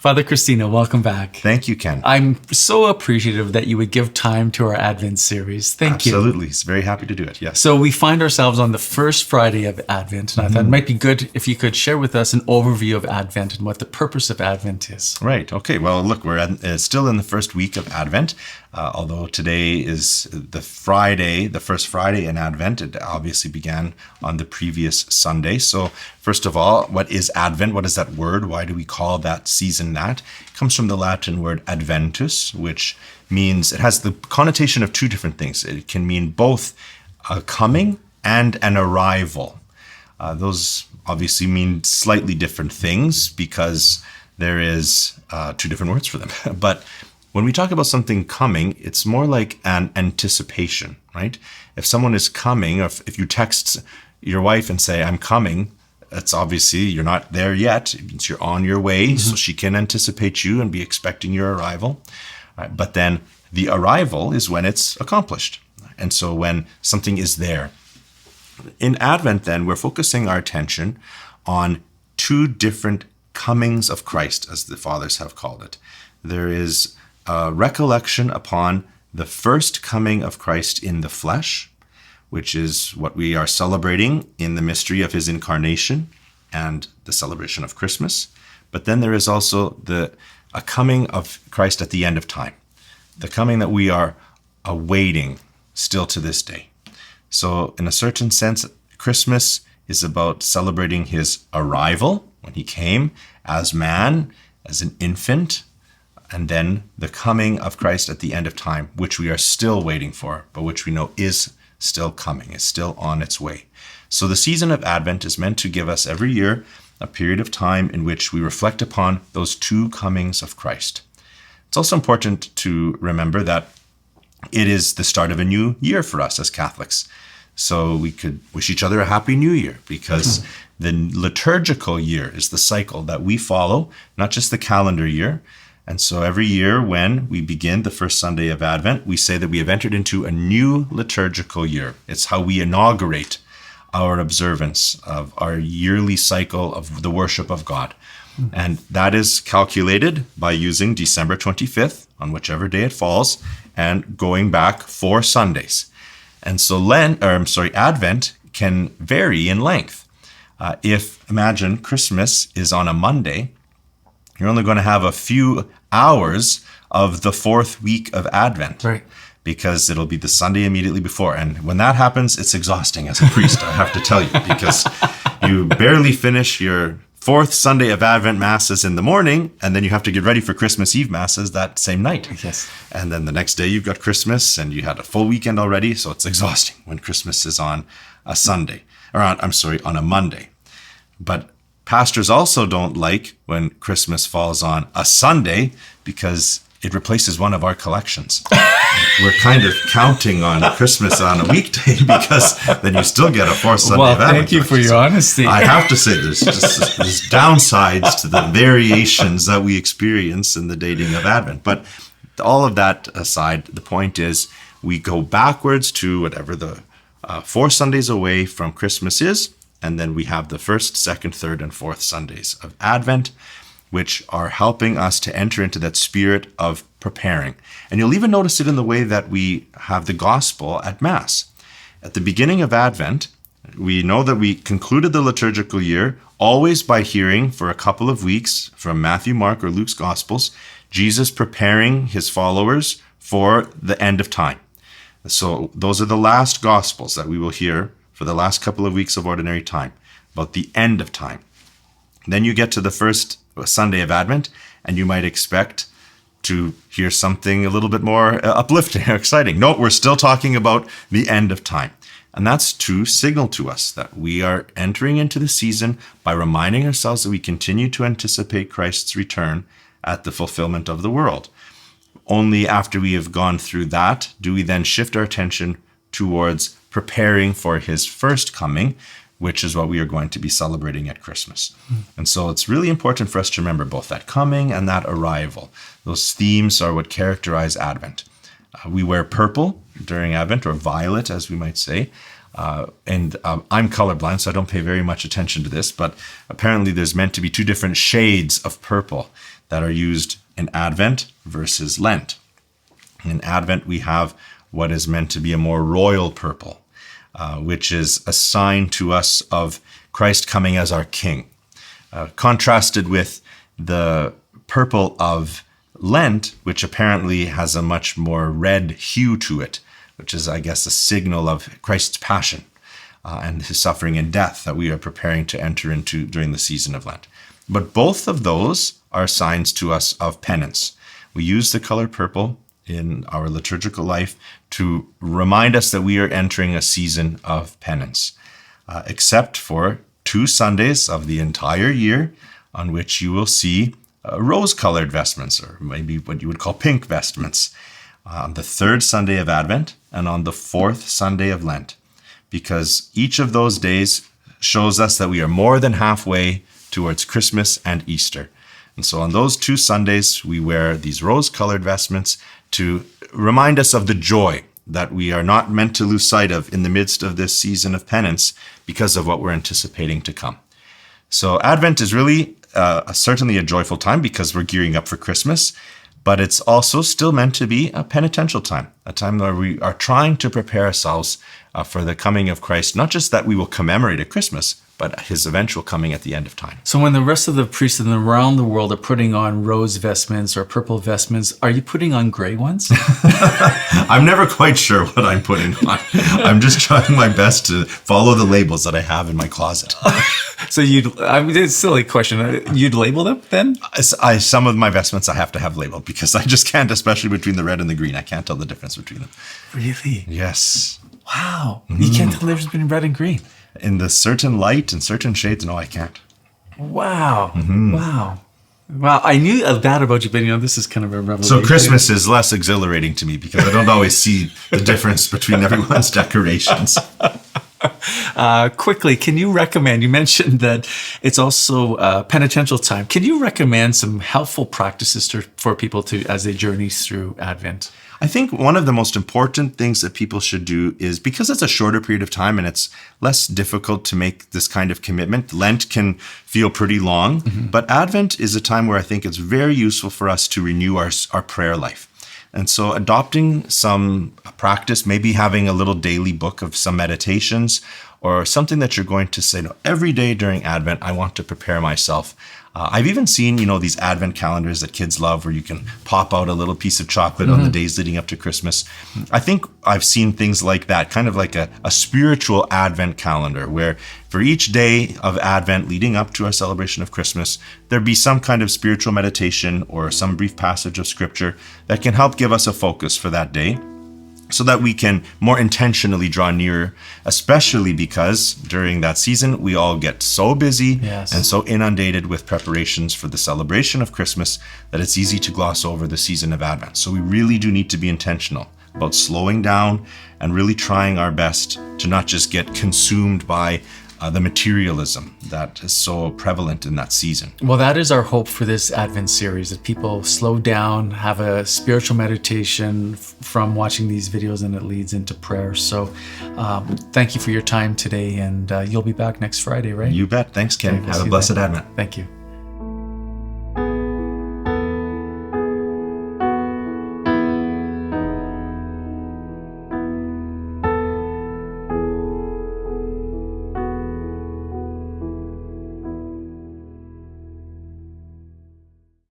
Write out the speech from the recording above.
Father Cristino, welcome back. Thank you, Ken. I'm so appreciative that you would give time to our Advent series. Thank you. Absolutely. He's very happy to do it, yes. So we find ourselves on the first Friday of Advent, and I thought it might be good if you could share with us an overview of Advent and what the purpose of Advent is. Right. Okay. Well, look, we're still in the first week of Advent, although today is the first Friday in Advent. It obviously began on the previous Sunday. So first of all, what is Advent? What is that word? Why do we call that season that? It comes from the Latin word Adventus, which means, it has the connotation of two different things. It can mean both a coming and an arrival. Those obviously mean slightly different things because there is two different words for them. But when we talk about something coming, it's more like an anticipation, right? If someone is coming, or if you text your wife and say, I'm coming, it's obviously you're not there yet. It means you're on your way, so she can anticipate you and be expecting your arrival. But then the arrival is when it's accomplished. And so when something is there. In Advent, then, we're focusing our attention on two different comings of Christ, as the fathers have called it. There is a recollection upon the first coming of Christ in the flesh, which is what we are celebrating in the mystery of his incarnation and the celebration of Christmas. But then there is also a coming of Christ at the end of time, the coming that we are awaiting still to this day. So in a certain sense, Christmas is about celebrating his arrival when he came as man, as an infant, and then the coming of Christ at the end of time, which we are still waiting for, but which we know is still coming, is still on its way. So the season of Advent is meant to give us every year a period of time in which we reflect upon those two comings of Christ. It's also important to remember that it is the start of a new year for us as Catholics. So we could wish each other a happy new year, because the liturgical year is the cycle that we follow, not just the calendar year. And so every year when we begin the first Sunday of Advent, we say that we have entered into a new liturgical year. It's how we inaugurate our observance of our yearly cycle of the worship of God. And that is calculated by using December 25th, on whichever day it falls, and going back 4 Sundays. And so Advent can vary in length. Imagine Christmas is on a Monday, you're only going to have a few hours of the 4th week of Advent. Right. Because it'll be the Sunday immediately before. And when that happens, it's exhausting as a priest, I have to tell you, because you barely finish your 4th Sunday of Advent Masses in the morning, and then you have to get ready for Christmas Eve Masses that same night. Yes. And then the next day you've got Christmas, and you had a full weekend already, so it's exhausting when Christmas is on a Sunday, on a Monday. But pastors also don't like when Christmas falls on a Sunday, because it replaces one of our collections. We're kind of counting on Christmas on a weekday, because then you still get a 4th Sunday of Advent. Thank you for your honesty. I have to say there's downsides to the variations that we experience in the dating of Advent. But all of that aside, the point is we go backwards to whatever the 4 Sundays away from Christmas is, and then we have the 1st, 2nd, 3rd, and 4th Sundays of Advent, which are helping us to enter into that spirit of preparing. And you'll even notice it in the way that we have the gospel at Mass. At the beginning of Advent, we know that we concluded the liturgical year always by hearing for a couple of weeks from Matthew, Mark, or Luke's Gospels, Jesus preparing his followers for the end of time. So those are the last Gospels that we will hear for the last couple of weeks of ordinary time, about the end of time. Then you get to the first Sunday of Advent, and you might expect to hear something a little bit more uplifting or exciting. No, we're still talking about the end of time. And that's to signal to us that we are entering into the season by reminding ourselves that we continue to anticipate Christ's return at the fulfillment of the world. Only after we have gone through that do we then shift our attention towards preparing for his first coming, which is what we are going to be celebrating at Christmas. And so it's really important for us to remember both that coming and that arrival. Those themes are what characterize Advent. We wear purple during Advent, or violet, as we might say. I'm colorblind, so I don't pay very much attention to this, but apparently there's meant to be 2 different shades of purple. that are used in Advent versus Lent. In Advent, we have what is meant to be a more royal purple, which is a sign to us of Christ coming as our King, contrasted with the purple of Lent, which apparently has a much more red hue to it, which is, I guess, a signal of Christ's passion and his suffering and death that we are preparing to enter into during the season of Lent. But both of those are signs to us of penance. We use the color purple in our liturgical life to remind us that we are entering a season of penance, except for 2 Sundays of the entire year on which you will see rose-colored vestments, or maybe what you would call pink vestments, on the 3rd Sunday of Advent and on the 4th Sunday of Lent, because each of those days shows us that we are more than halfway towards Christmas and Easter. And so on those 2 Sundays, we wear these rose-colored vestments to remind us of the joy that we are not meant to lose sight of in the midst of this season of penance because of what we're anticipating to come. So Advent is really certainly a joyful time because we're gearing up for Christmas, but it's also still meant to be a penitential time, a time where we are trying to prepare ourselves for the coming of Christ, not just that we will commemorate at Christmas, but his eventual coming at the end of time. So when the rest of the priests around the world are putting on rose vestments or purple vestments, are you putting on gray ones? I'm never quite sure what I'm putting on. I'm just trying my best to follow the labels that I have in my closet. So it's a silly question. You'd label them then? Some of my vestments I have to have labeled because I just can't, especially between the red and the green. I can't tell the difference between them. Really? Yes. Wow. You can't tell the difference between red and green? In the certain light and certain shades, no, I can't. Wow. Wow. Wow. I knew that about you, but this is kind of a revelation. So Christmas is less exhilarating to me because I don't always see the difference between everyone's decorations. Quickly, can you recommend, you mentioned that it's also penitential time. Can you recommend some helpful practices for people as they journey through Advent? I think one of the most important things that people should do is, because it's a shorter period of time and it's less difficult to make this kind of commitment. Lent can feel pretty long, but Advent is a time where I think it's very useful for us to renew our prayer life. And so adopting some practice, maybe having a little daily book of some meditations or something that you're going to say, no, every day during Advent, I want to prepare myself. I've even seen, these Advent calendars that kids love where you can pop out a little piece of chocolate on the days leading up to Christmas. I think I've seen things like that, kind of like a spiritual Advent calendar where for each day of Advent leading up to our celebration of Christmas, there be some kind of spiritual meditation or some brief passage of scripture that can help give us a focus for that day, so that we can more intentionally draw nearer, especially because during that season, we all get so busy and so inundated with preparations for the celebration of Christmas that it's easy to gloss over the season of Advent. So we really do need to be intentional about slowing down and really trying our best to not just get consumed by the materialism that is so prevalent in that season. Well, that is our hope for this Advent series, that people slow down, have a spiritual meditation from watching these videos, and it leads into prayer. So thank you for your time today, and you'll be back next Friday, right? You bet. Thanks, Ken. Have a blessed Advent. Thank you.